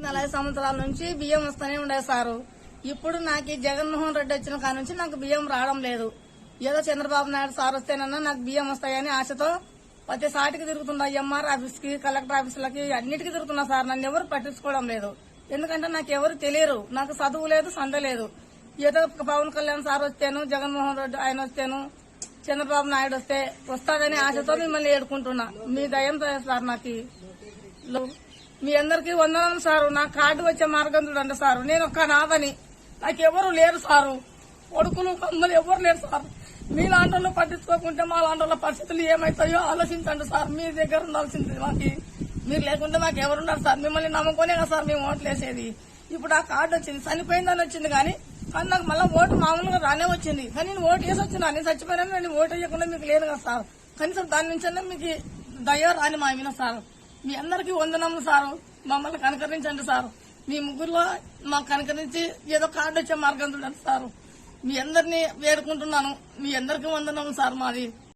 5 సంవత్సరాల నుంచి బియ్యం వస్తూనే ఉండే సారు. ఇప్పుడు నాకు ఈ జగన్మోహన్ రెడ్డి వచ్చిన కాడ నుంచి నాకు బియ్యం రావడం లేదు. ఏదో చంద్రబాబు నాయుడు సార్ వస్తేనన్నా నాకు బియ్యం వస్తాయని ఆశతో ప్రతి సాటికి తిరుగుతున్నా. ఎంఆర్ ఆఫీస్ కి, కలెక్టర్ ఆఫీసులకి అన్నిటికీ తిరుగుతున్నా సార్. నన్ను ఎవరు పట్టించుకోవడం లేదు. ఎందుకంటే నాకు ఎవరు తెలియరు. నాకు చదువు లేదు, సంద లేదు. ఏదో పవన్ కళ్యాణ్ సార్ వస్తేను, జగన్మోహన్ రెడ్డి ఆయన వస్తేను, చంద్రబాబు నాయుడు వస్తాడని ఆశతో మిమ్మల్ని ఏడుకుంటున్నా. మీ దయం సార్. నాకు మీ అందరికీ వందనం సారు. నా కార్డు వచ్చే మార్గం చూడండి సారు. నేను ఒక్క నాదని, నాకెవరు లేరు సారు. కొడుకులు కమ్మలు ఎవరు లేరు సార్. మీ లాంటి పట్టించుకోకుంటే మా లాంటి పరిస్థితులు ఏమవుతాయో ఆలోచించండి సార్. మీ దగ్గర ఉండాల్సింది మాకు. మీరు లేకుంటే మాకు ఎవరున్నారు సార్? మిమ్మల్ని నమ్ముకునే కదా సార్ మేము ఓట్లు వేసేది. ఇప్పుడు ఆ కార్డు వచ్చింది, చనిపోయిందని వచ్చింది కానీ నాకు మళ్ళీ ఓటు మామూలుగా రానే వచ్చింది. కానీ నేను ఓటు వేసి వచ్చినా. నేను చచ్చిపోయినా నేను ఓటు వేయకుండా మీకు లేదు కదా సార్. కనీసం దాని నుంచి మీకు దయ రాని మా మీద సార్. మీ అందరికీ వందనములు సారు. మమ్మల్ని కనకరించండి సార్. మీ ముగ్గురులో మాకు కనకరించి ఏదో కార్డు వచ్చే మార్గం చూడండి సార్. మీ అందరినీ వేడుకుంటున్నాను. మీ అందరికీ వందనములు సార్. మాది